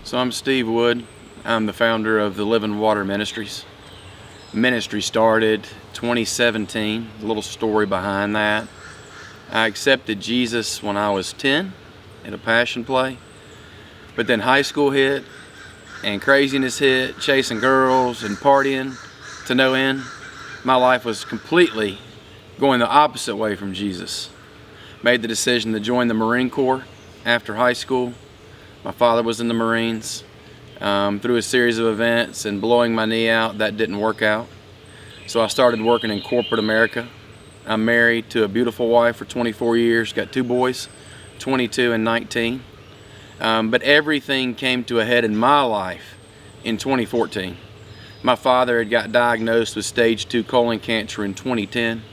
So I'm Steve Wood. I'm the founder of the Living Water Ministries. Ministry started 2017. A little story behind that. I accepted Jesus when I was 10 at a passion play. But then high school hit and craziness hit, chasing girls and partying to no end. My life was completely going the opposite way from Jesus. Made the decision to join the Marine Corps after high school. My father was in the Marines. Through a series of events and blowing my knee out, that didn't work out. So I started working in corporate America. I'm married to a beautiful wife for 24 years, got 2 boys, 22 and 19. But everything came to a head in my life in 2014. My father had got diagnosed with stage 2 colon cancer in 2010.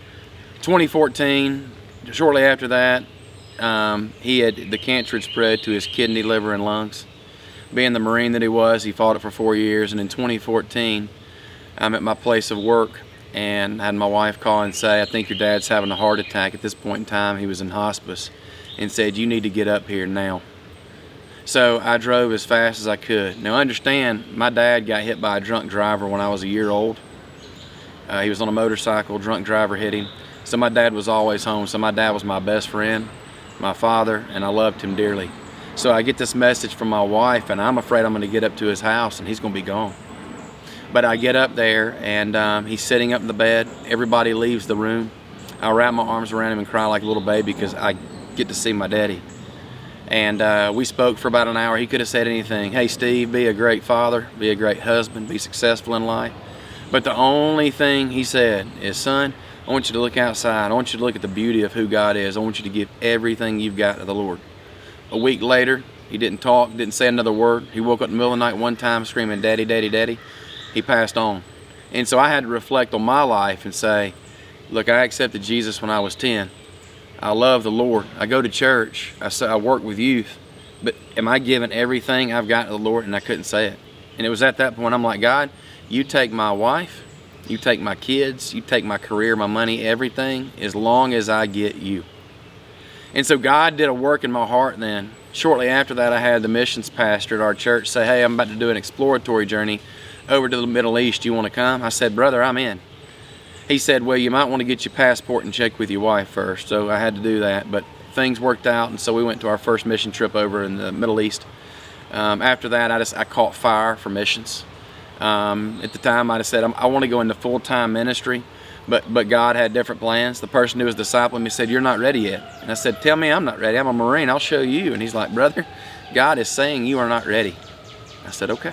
2014, shortly after that, the cancer had spread to his kidney, liver, and lungs. Being the Marine that he was, he fought it for 4 years, and in 2014, I'm at my place of work and had my wife call and say, "I think your dad's having a heart attack." At this point in time, he was in hospice, and said, "You need to get up here now." So I drove as fast as I could. Now understand, my dad got hit by a drunk driver when I was a year old. He was on a motorcycle, drunk driver hit him. So my dad was always home. So my dad was my best friend, my father, and I loved him dearly. So I get this message from my wife, and I'm afraid I'm going to get up to his house and he's going to be gone. But I get up there, and he's sitting up in the bed. Everybody leaves the room. I wrap my arms around him and cry like a little baby because I get to see my daddy. And we spoke for about an hour. He could have said anything. "Hey Steve, be a great father, be a great husband, be successful in life." But the only thing he said is, "Son, I want you to look outside. I want you to look at the beauty of who God is. I want you to give everything you've got to the Lord." A week later, he didn't talk, didn't say another word. He woke up in the middle of the night one time screaming, "Daddy, Daddy, Daddy." He passed on. And so I had to reflect on my life and say, look, I accepted Jesus when I was 10. I love the Lord. I go to church. I work with youth. But am I giving everything I've got to the Lord? And I couldn't say it. And it was at that point I'm like, God, you take my wife, you take my kids, you take my career, my money, everything, as long as I get you. And so God did a work in my heart then. Shortly after that, I had the missions pastor at our church say, "Hey, I'm about to do an exploratory journey over to the Middle East. You want to come?" I said, "Brother, I'm in." He said, "Well, you might want to get your passport and check with your wife first." So I had to do that, but things worked out, and so we went to our first mission trip over in the Middle East. After that, I caught fire for missions. At the time, I just said, I want to go into full-time ministry, but God had different plans. The person who was discipling me said, "You're not ready yet." And I said, "Tell me I'm not ready. I'm a Marine. I'll show you." And he's like, "Brother, God is saying you are not ready." I said, "Okay."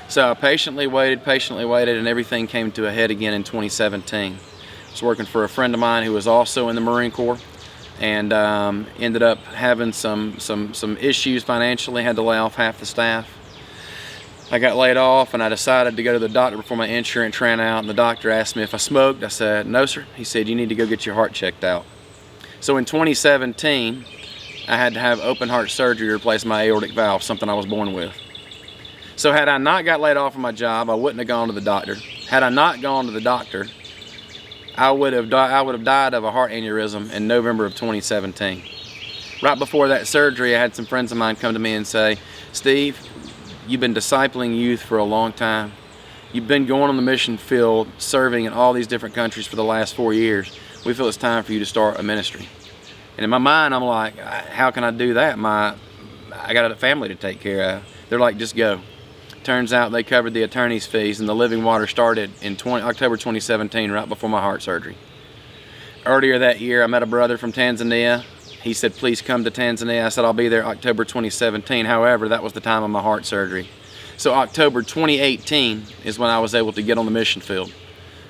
So I patiently waited, and everything came to a head again in 2017. I was working for a friend of mine who was also in the Marine Corps, and ended up having some issues financially, had to lay off half the staff. I got laid off, and I decided to go to the doctor before my insurance ran out, and the doctor asked me if I smoked. I said, "No, sir." He said, "You need to go get your heart checked out." So in 2017, I had to have open heart surgery to replace my aortic valve, something I was born with. So had I not got laid off from my job, I wouldn't have gone to the doctor. Had I not gone to the doctor, I would have died of a heart aneurysm in November of 2017. Right before that surgery, I had some friends of mine come to me and say, "Steve, you've been discipling youth for a long time. You've been going on the mission field, serving in all these different countries for the last 4 years. We feel it's time for you to start a ministry." And in my mind, I'm like, how can I do that? I got a family to take care of. They're like, "Just go." Turns out they covered the attorney's fees, and the Living Water started in October 2017, right before my heart surgery. Earlier that year, I met a brother from Tanzania. He said, "Please come to Tanzania." I said, "I'll be there October 2017. However, that was the time of my heart surgery. So October 2018 is when I was able to get on the mission field,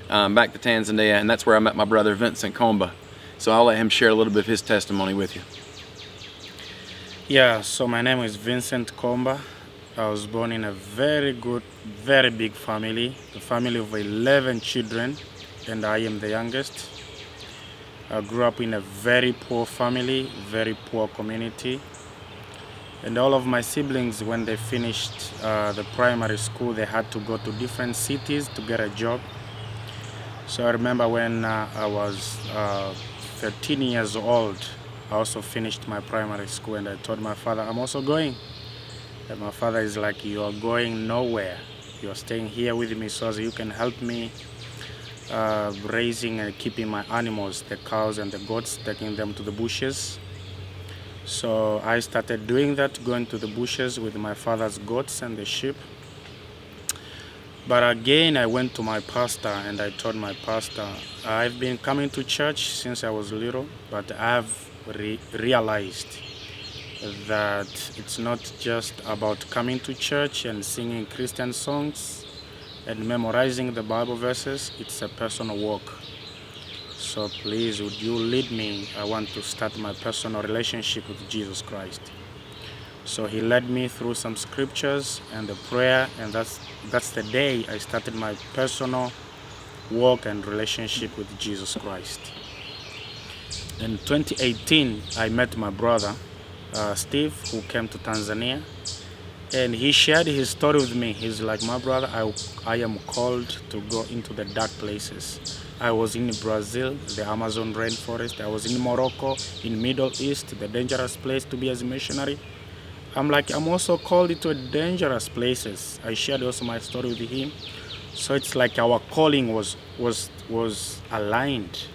back to Tanzania, and that's where I met my brother Vincent. So I'll let him share a little bit of his testimony with you. Yeah, so my name is Vincent Komba. I was born in a very good, very big family, a family of 11 children, and I am the youngest. I grew up in a very poor family, very poor community. And all of my siblings, when they finished the primary school, they had to go to different cities to get a job. So I remember when I was 13 years old, I also finished my primary school, and I told my father, "I'm also going." And my father is like, you are going nowhere. You are staying here with me so as you can help me raising and keeping my animals, the cows and the goats, taking them to the bushes. So I started doing that, going to the bushes with my father's goats and the sheep. But again, I went to my pastor and I told my pastor, I've been coming to church since I was little, but I've realized that it's not just about coming to church and singing Christian songs and memorizing the Bible verses. It's a personal walk. So please, would you lead me? I want to start my personal relationship with Jesus Christ. So he led me through some scriptures and the prayer, and that's the day I started my personal walk and relationship with Jesus Christ. In 2018, I met my brother, Steve, who came to Tanzania, and he shared his story with me. He's like, my brother, I am called to go into the dark places. I was in Brazil, the Amazon rainforest. I was in Morocco, in Middle East, the dangerous place to be as a missionary. I'm like, I'm also called into dangerous places. I shared also my story with him. So it's like our calling was aligned.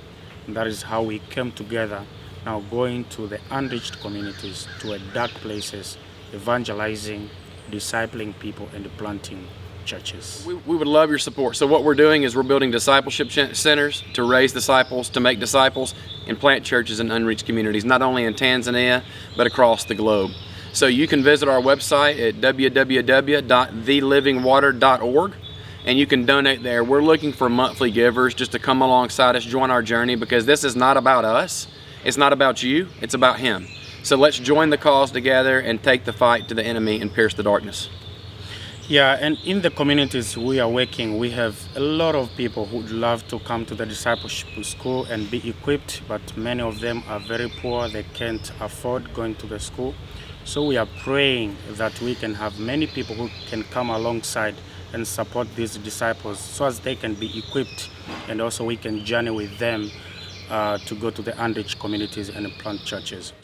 And that is how we came together, now going to the unreached communities, to dark places, evangelizing, discipling people, and planting churches. We would love your support. So what we're doing is we're building discipleship centers to raise disciples, to make disciples, and plant churches in unreached communities, not only in Tanzania, but across the globe. So you can visit our website at www.thelivingwater.org, and you can donate there. We're looking for monthly givers just to come alongside us, join our journey, because this is not about us. It's not about you. It's about Him. So let's join the cause together and take the fight to the enemy and pierce the darkness. Yeah, and in the communities we are working, we have a lot of people who would love to come to the discipleship school and be equipped, but many of them are very poor. They can't afford going to the school. So we are praying that we can have many people who can come alongside and support these disciples so as they can be equipped, and also we can journey with them to go to the unreached communities and plant churches.